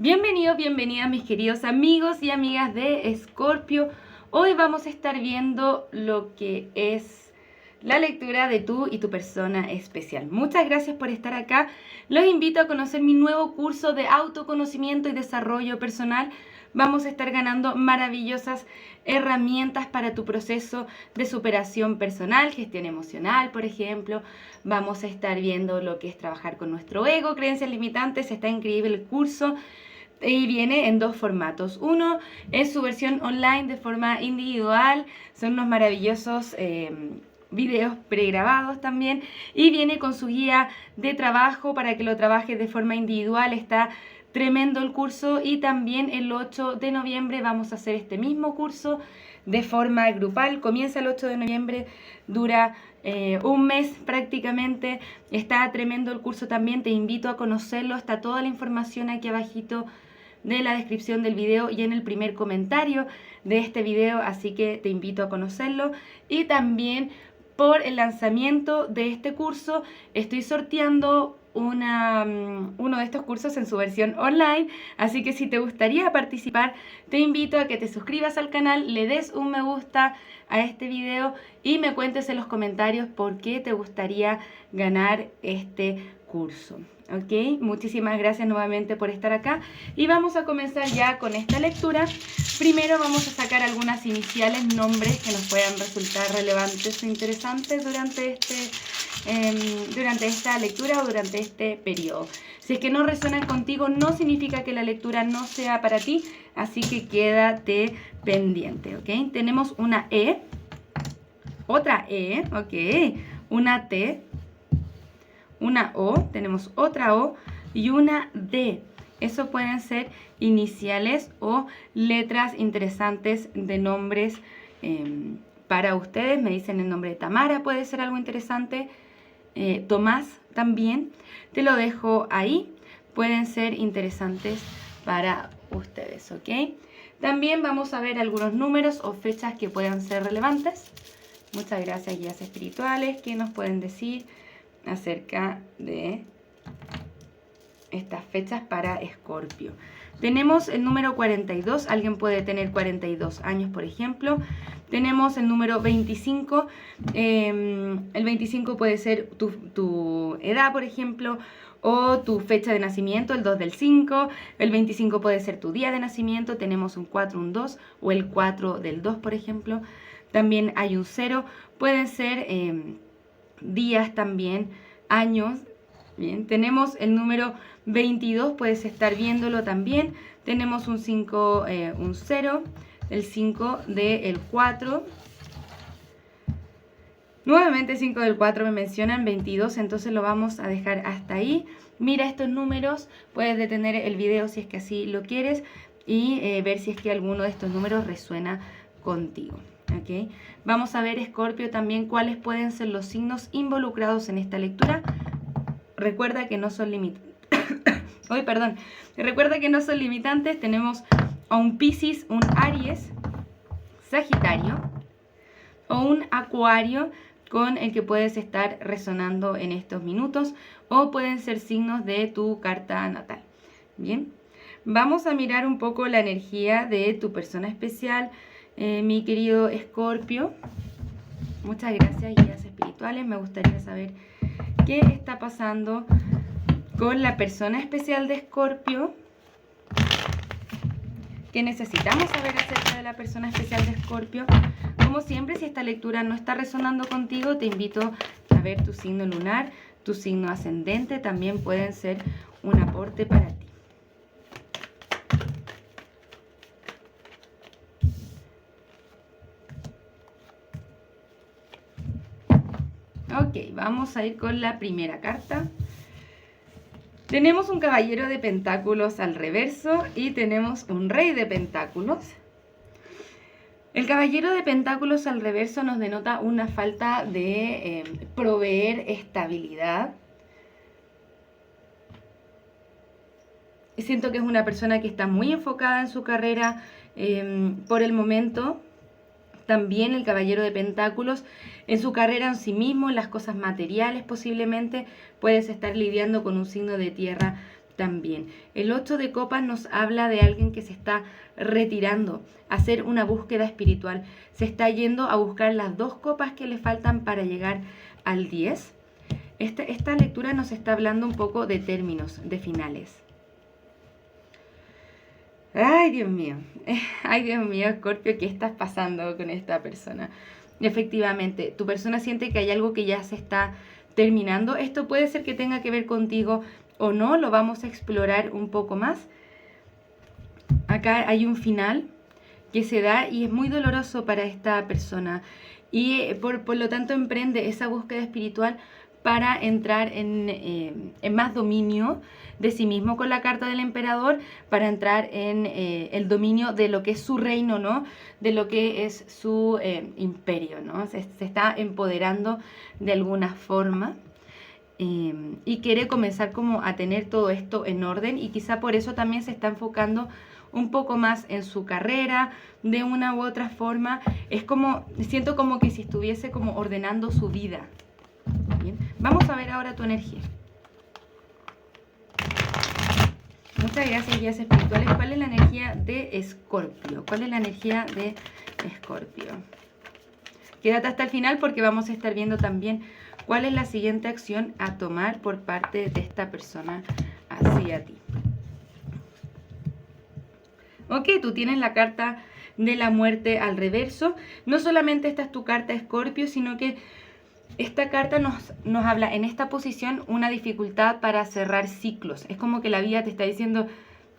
Bienvenidos, bienvenidas mis queridos amigos y amigas de Escorpio. Hoy vamos a estar viendo lo que es la lectura de tú y tu persona especial. Muchas gracias por estar acá. Los invito a conocer mi nuevo curso de autoconocimiento y desarrollo personal. Vamos a estar ganando maravillosas herramientas para tu proceso de superación personal, gestión emocional, por ejemplo. Vamos a estar viendo lo que es trabajar con nuestro ego, creencias limitantes. Está increíble el curso. Y viene en dos formatos. Uno es su versión online de forma individual. Son unos maravillosos videos pregrabados también. Y viene con su guía de trabajo para que lo trabajes de forma individual. Está tremendo el curso. Y también el 8 de noviembre vamos a hacer este mismo curso de forma grupal. Comienza el 8 de noviembre, dura un mes prácticamente. Está tremendo el curso también. Te invito a conocerlo. Está toda la información aquí abajito de la descripción del video y en el primer comentario de este video, así que te invito a conocerlo. Y también por el lanzamiento de este curso estoy sorteando uno de estos cursos en su versión online, así que si te gustaría participar, te invito a que te suscribas al canal, le des un me gusta a este video y me cuentes en los comentarios por qué te gustaría ganar este curso. Ok, muchísimas gracias nuevamente por estar acá y vamos a comenzar ya con esta lectura. Primero vamos a sacar algunas iniciales, nombres que nos puedan resultar relevantes o interesantes durante esta lectura o durante este periodo. Si es que no resuenan contigo, no significa que la lectura no sea para ti, así que quédate pendiente, ¿ok? Tenemos una E, otra E, ¿ok? Una T, una O, tenemos otra O y una D. Eso pueden ser iniciales o letras interesantes de nombres para ustedes. Me dicen el nombre de Tamara, puede ser algo interesante. Tomás también. Te lo dejo ahí. Pueden ser interesantes para ustedes, ¿ok? También vamos a ver algunos números o fechas que puedan ser relevantes. Muchas gracias, guías espirituales, que nos pueden decir acerca de estas fechas para Escorpio. Tenemos el número 42, alguien puede tener 42 años, por ejemplo. Tenemos el número 25, el 25 puede ser tu edad, por ejemplo, o tu fecha de nacimiento, el 2 del 5. El 25 puede ser tu día de nacimiento, tenemos un 4, un 2, o el 4 del 2, por ejemplo. También hay un 0, pueden ser días también, años. Bien, tenemos el número 22, puedes estar viéndolo también. Tenemos un 5, un 0, el 5 del 4. Nuevamente 5 del 4 me mencionan 22, entonces lo vamos a dejar hasta ahí. Mira estos números, puedes detener el video si es que así lo quieres y ver si es que alguno de estos números resuena contigo. ¿Okay? Vamos a ver, Escorpio, también cuáles pueden ser los signos involucrados en esta lectura. Recuerda que no son limitantes. Recuerda que no son limitantes. Tenemos a un Piscis, un Aries, Sagitario o un Acuario con el que puedes estar resonando en estos minutos, o pueden ser signos de tu carta natal. Bien, vamos a mirar un poco la energía de tu persona especial, mi querido Escorpio. Muchas gracias, guías espirituales. Me gustaría saber qué está pasando con la persona especial de Escorpio. ¿Qué necesitamos saber acerca de la persona especial de Escorpio? Como siempre, si esta lectura no está resonando contigo, te invito a ver tu signo lunar, tu signo ascendente. También pueden ser un aporte para ti. Ok, vamos a ir con la primera carta. Tenemos un caballero de pentáculos al reverso y tenemos un rey de pentáculos. El caballero de pentáculos al reverso nos denota una falta de proveer estabilidad. Siento que es una persona que está muy enfocada en su carrera por el momento. También el caballero de pentáculos en su carrera en sí mismo, en las cosas materiales posiblemente, puedes estar lidiando con un signo de tierra también. El 8 de copas nos habla de alguien que se está retirando a hacer una búsqueda espiritual. Se está yendo a buscar las 2 copas que le faltan para llegar al 10. Esta lectura nos está hablando un poco de términos, de finales. Ay, Dios mío. Ay, Dios mío, Escorpio, ¿qué estás pasando con esta persona? Efectivamente, tu persona siente que hay algo que ya se está terminando. Esto puede ser que tenga que ver contigo o no, lo vamos a explorar un poco más. Acá hay un final que se da y es muy doloroso para esta persona. Y por lo tanto emprende esa búsqueda espiritual para entrar en más dominio de sí mismo con la carta del emperador, para entrar en el dominio de lo que es su reino, ¿no? De lo que es su imperio, ¿no? Se está empoderando de alguna forma. Y quiere comenzar como a tener todo esto en orden, y quizá por eso también se está enfocando un poco más en su carrera de una u otra forma. Es como, siento como que si estuviese como ordenando su vida. Bien, vamos a ver ahora tu energía. Muchas gracias, guías espirituales. ¿Cuál es la energía de Escorpio? ¿Cuál es la energía de Escorpio? Quédate hasta el final porque vamos a estar viendo también cuál es la siguiente acción a tomar por parte de esta persona hacia ti. Ok, tú tienes la carta de la muerte al reverso. No solamente esta es tu carta Escorpio, sino que esta carta nos habla en esta posición una dificultad para cerrar ciclos. Es como que la vida te está diciendo,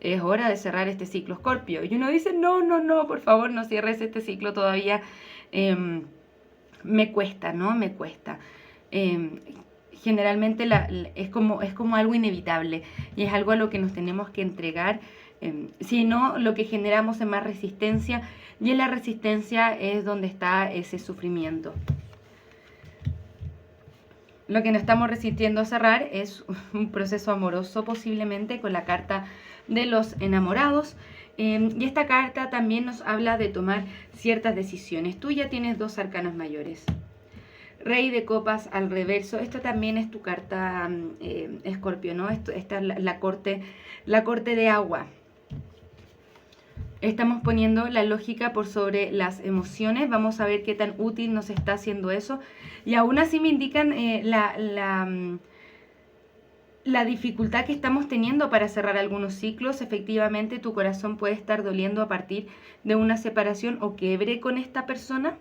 es hora de cerrar este ciclo, Escorpio. Y uno dice, no, por favor, no cierres este ciclo todavía. Me cuesta, ¿no? Me cuesta. Generalmente es como algo inevitable y es algo a lo que nos tenemos que entregar. Si no, lo que generamos es más resistencia, y en la resistencia es donde está ese sufrimiento. Lo que nos estamos resistiendo a cerrar es un proceso amoroso, posiblemente con la carta de los enamorados. Y esta carta también nos habla de tomar ciertas decisiones. Tú ya tienes 2 arcanos mayores. Rey de copas al reverso. Esta también es tu carta, Escorpio, ¿no? Esta es la corte de agua. Estamos poniendo la lógica por sobre las emociones. Vamos a ver qué tan útil nos está haciendo eso. Y aún así me indican la dificultad que estamos teniendo para cerrar algunos ciclos. Efectivamente, tu corazón puede estar doliendo a partir de una separación o quiebre con esta persona.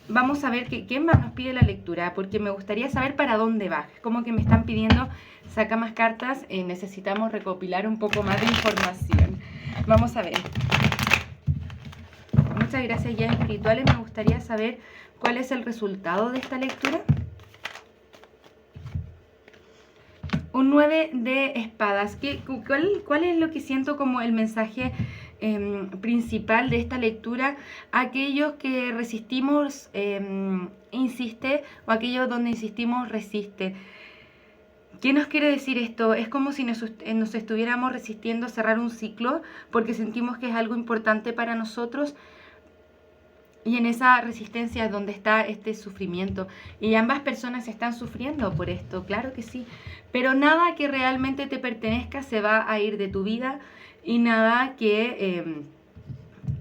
Vamos a ver qué más nos pide la lectura, porque me gustaría saber para dónde va. Como que me están pidiendo, saca más cartas, necesitamos recopilar un poco más de información. Vamos a ver. Muchas gracias, guías espirituales. Me gustaría saber cuál es el resultado de esta lectura. Un 9 de espadas. ¿Cuál es lo que siento como el mensaje principal de esta lectura? Aquellos que resistimos, insiste, o aquellos donde insistimos, resiste. ¿Qué nos quiere decir esto? Es como si nos estuviéramos resistiendo a cerrar un ciclo porque sentimos que es algo importante para nosotros, y en esa resistencia es donde está este sufrimiento. Y ambas personas están sufriendo por esto, claro que sí. Pero nada que realmente te pertenezca se va a ir de tu vida, y nada que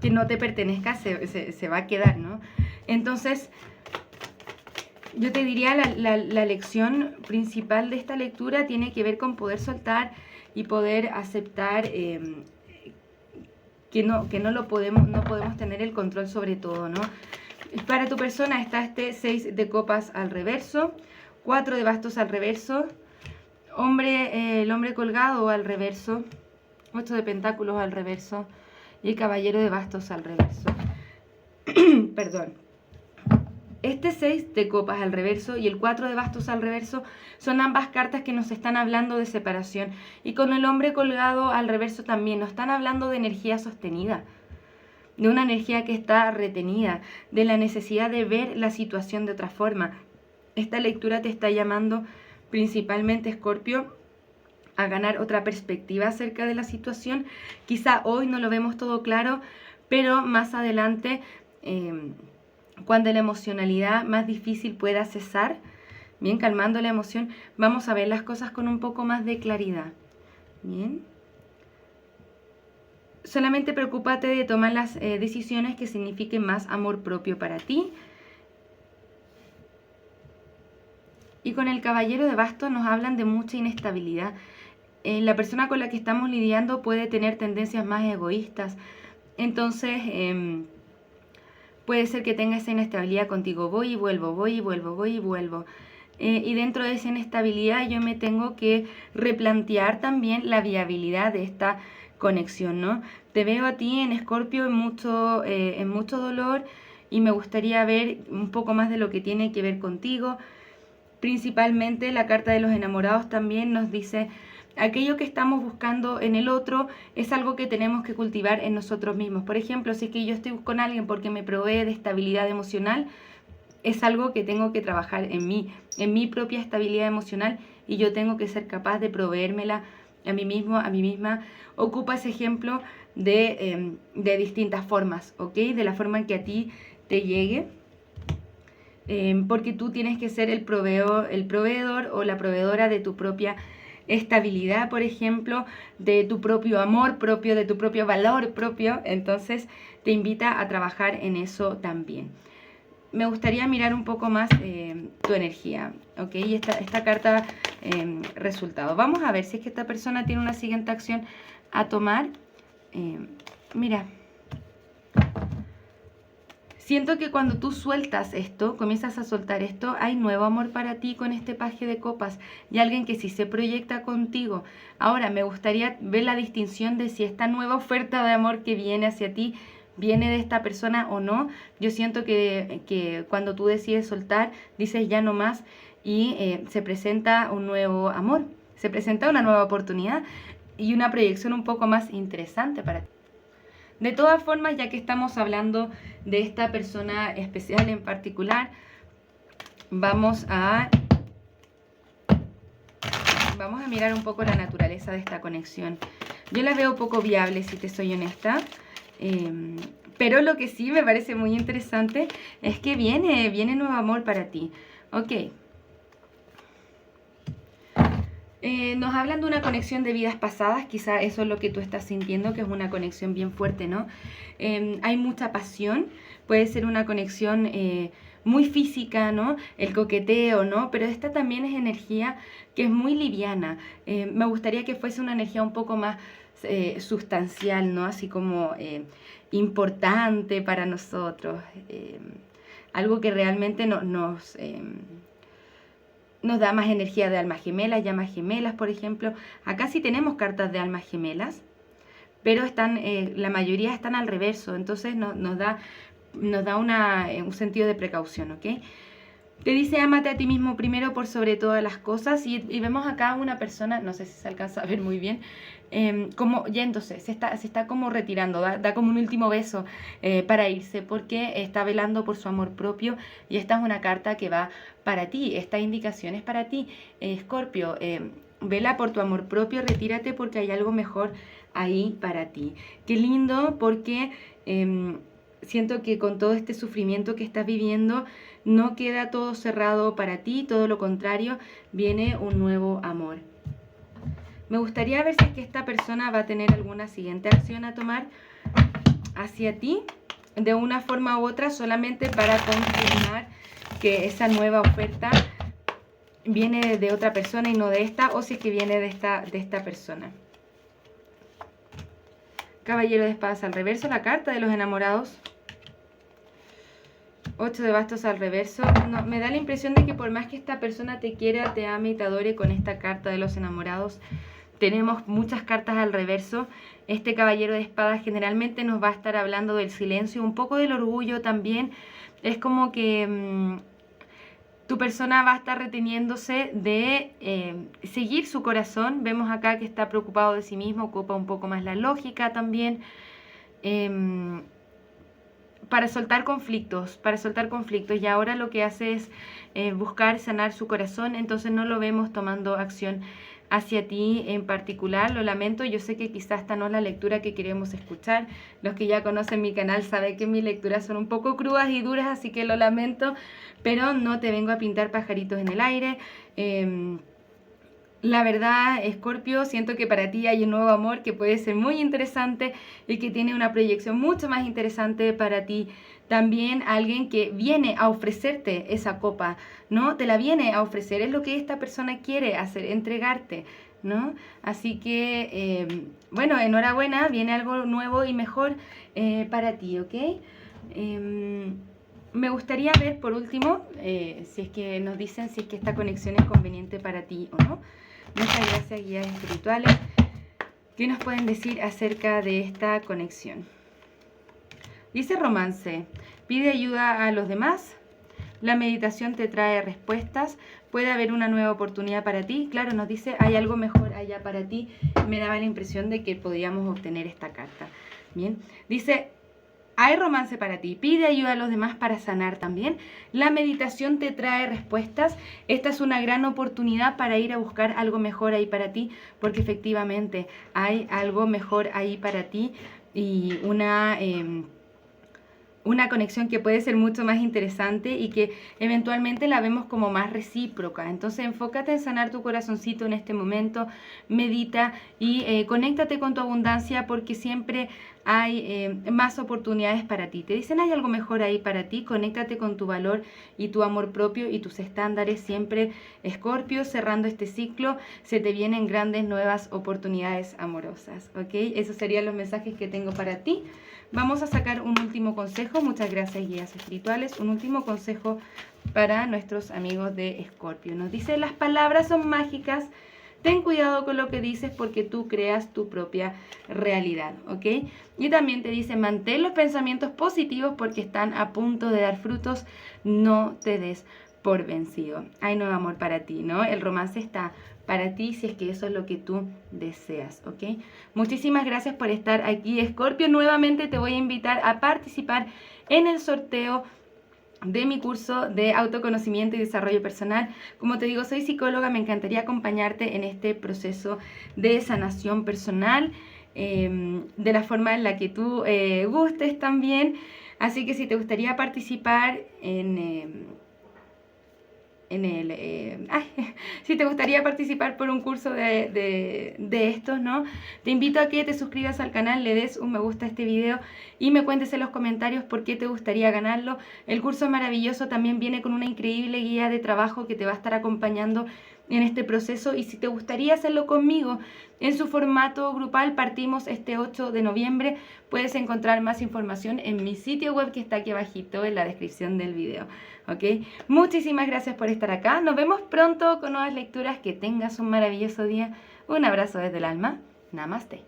no te pertenezca se va a quedar, ¿no? Entonces, yo te diría, la lección principal de esta lectura tiene que ver con poder soltar y poder aceptar que no podemos tener el control sobre todo, ¿no? Para tu persona está este 6 de copas al reverso, 4 de bastos al reverso, el hombre colgado al reverso, 8 de pentáculos al reverso y el caballero de bastos al reverso. Perdón. Este 6 de copas al reverso y el 4 de bastos al reverso son ambas cartas que nos están hablando de separación. Y con el hombre colgado al reverso también nos están hablando de energía sostenida, de una energía que está retenida, de la necesidad de ver la situación de otra forma. Esta lectura te está llamando principalmente, Escorpio, a ganar otra perspectiva acerca de la situación. Quizá hoy no lo vemos todo claro, pero más adelante, cuando la emocionalidad más difícil pueda cesar, bien, calmando la emoción, vamos a ver las cosas con un poco más de claridad. Bien. Solamente preocúpate de tomar las decisiones que signifiquen más amor propio para ti. Y con el caballero de bastos nos hablan de mucha inestabilidad. La persona con la que estamos lidiando puede tener tendencias más egoístas. Entonces, puede ser que tenga esa inestabilidad contigo. Voy y vuelvo, voy y vuelvo, voy y vuelvo. Y dentro de esa inestabilidad yo me tengo que replantear también la viabilidad de esta conexión, ¿no? Te veo a ti en Escorpio en mucho dolor y me gustaría ver un poco más de lo que tiene que ver contigo. Principalmente la carta de los enamorados también nos dice: aquello que estamos buscando en el otro es algo que tenemos que cultivar en nosotros mismos. Por ejemplo, si es que yo estoy con alguien porque me provee de estabilidad emocional, es algo que tengo que trabajar en mi propia estabilidad emocional, y yo tengo que ser capaz de proveérmela a mí mismo, a mí misma. Ocupa ese ejemplo de distintas formas, ¿ok? De la forma en que a ti te llegue. Porque tú tienes que ser el proveedor o la proveedora de tu propia estabilidad, por ejemplo, de tu propio amor propio, de tu propio valor propio. Entonces te invita a trabajar en eso también. Me gustaría mirar un poco más tu energía, ¿ok? Y esta carta resultado. Vamos a ver si es que esta persona tiene una siguiente acción a tomar. Mira, siento que cuando tú sueltas esto, comienzas a soltar esto, hay nuevo amor para ti con este paje de copas y alguien que sí se proyecta contigo. Ahora, me gustaría ver la distinción de si esta nueva oferta de amor que viene hacia ti viene de esta persona o no. Yo siento que cuando tú decides soltar, dices ya no más, y se presenta un nuevo amor, se presenta una nueva oportunidad y una proyección un poco más interesante para ti. De todas formas, ya que estamos hablando de esta persona especial en particular, vamos a mirar un poco la naturaleza de esta conexión. Yo la veo poco viable, si te soy honesta. Pero lo que sí me parece muy interesante es que viene nuevo amor para ti. Ok. Nos hablan de una conexión de vidas pasadas, quizá eso es lo que tú estás sintiendo, que es una conexión bien fuerte, ¿no? Hay mucha pasión, puede ser una conexión muy física, ¿no? El coqueteo, ¿no? Pero esta también es energía que es muy liviana. Me gustaría que fuese una energía un poco más sustancial, ¿no? Así como importante para nosotros. Algo que realmente nos da más energía de almas gemelas, llamas gemelas, por ejemplo. Acá sí tenemos cartas de almas gemelas, pero la mayoría están al reverso, entonces nos da un sentido de precaución, ¿ok? Te dice: ámate a ti mismo primero por sobre todas las cosas, y vemos acá una persona, no sé si se alcanza a ver muy bien, como yéndose, se está como retirando, da como un último beso para irse, porque está velando por su amor propio, y esta es una carta que va para ti, esta indicación es para ti, Escorpio. Vela por tu amor propio, retírate porque hay algo mejor ahí para ti. Qué lindo, porque siento que con todo este sufrimiento que estás viviendo, no queda todo cerrado para ti, todo lo contrario, viene un nuevo amor. Me gustaría ver si es que esta persona va a tener alguna siguiente acción a tomar hacia ti, de una forma u otra, solamente para confirmar que esa nueva oferta viene de otra persona y no de esta, o si es que viene de esta persona. Caballero de espadas al reverso, la carta de los enamorados. 8 de bastos al reverso. No, me da la impresión de que por más que esta persona te quiera, te ame y te adore, con esta carta de los enamorados tenemos muchas cartas al reverso. Este caballero de espadas generalmente nos va a estar hablando del silencio, un poco del orgullo también. Es como que tu persona va a estar reteniéndose de seguir su corazón. Vemos acá que está preocupado de sí mismo, ocupa un poco más la lógica también. Para soltar conflictos, y ahora lo que hace es buscar sanar su corazón, entonces no lo vemos tomando acción hacia ti en particular. Lo lamento, yo sé que quizás esta no es la lectura que queremos escuchar. Los que ya conocen mi canal saben que mis lecturas son un poco crudas y duras, así que lo La verdad, Escorpio, siento que para ti hay un nuevo amor que puede ser muy interesante y que tiene una proyección mucho más interesante para ti. También alguien que viene a ofrecerte esa copa, ¿no? Te la viene a ofrecer, es lo que esta persona quiere hacer, entregarte, ¿no? Así que, bueno, enhorabuena, viene algo nuevo y mejor para ti, ¿ok? Me gustaría ver por último, si es que nos dicen si es que esta conexión es conveniente para ti o no. Muchas gracias, guías espirituales. ¿Qué nos pueden decir acerca de esta conexión? Dice romance, pide ayuda a los demás. La meditación te trae respuestas. Puede haber una nueva oportunidad para ti. Claro, nos dice, hay algo mejor allá para ti. Me daba la impresión de que podíamos obtener esta carta. Bien, dice, hay romance para ti, pide ayuda a los demás para sanar también. La meditación te trae respuestas. Esta es una gran oportunidad para ir a buscar algo mejor ahí para ti, porque efectivamente hay algo mejor ahí para ti y una conexión que puede ser mucho más interesante y que eventualmente la vemos como más recíproca. Entonces enfócate en sanar tu corazoncito en este momento, medita y conéctate con tu abundancia porque siempre hay más oportunidades para ti. Te dicen hay algo mejor ahí para ti, conéctate con tu valor y tu amor propio y tus estándares siempre, Escorpio, cerrando este ciclo, se te vienen grandes nuevas oportunidades amorosas, ¿ok? Esos serían los mensajes que tengo para ti. Vamos a sacar un último consejo. Muchas gracias, guías espirituales. Un último consejo para nuestros amigos de Escorpio. Nos dice, las palabras son mágicas. Ten cuidado con lo que dices porque tú creas tu propia realidad, ¿ok? Y también te dice, mantén los pensamientos positivos porque están a punto de dar frutos. No te des por vencido. Hay nuevo amor para ti, ¿no? El romance está para ti si es que eso es lo que tú deseas, ¿ok? Muchísimas gracias por estar aquí, Escorpio. Nuevamente te voy a invitar a participar en el sorteo de mi curso de autoconocimiento y desarrollo personal. Como te digo, soy psicóloga, me encantaría acompañarte en este proceso de sanación personal, de la forma en la que tú gustes también. Así que si te gustaría participar si te gustaría participar por un curso de estos, ¿no? Te invito a que te suscribas al canal, le des un me gusta a este video y me cuentes en los comentarios por qué te gustaría ganarlo. El curso es maravilloso, también viene con una increíble guía de trabajo que te va a estar acompañando en este proceso y si te gustaría hacerlo conmigo en su formato grupal, partimos este 8 de noviembre. Puedes encontrar más información en mi sitio web que está aquí abajito en la descripción del video, ¿ok? Muchísimas gracias por estar acá. Nos vemos pronto con nuevas lecturas. Que tengas un maravilloso día. Un abrazo desde el alma. Namaste.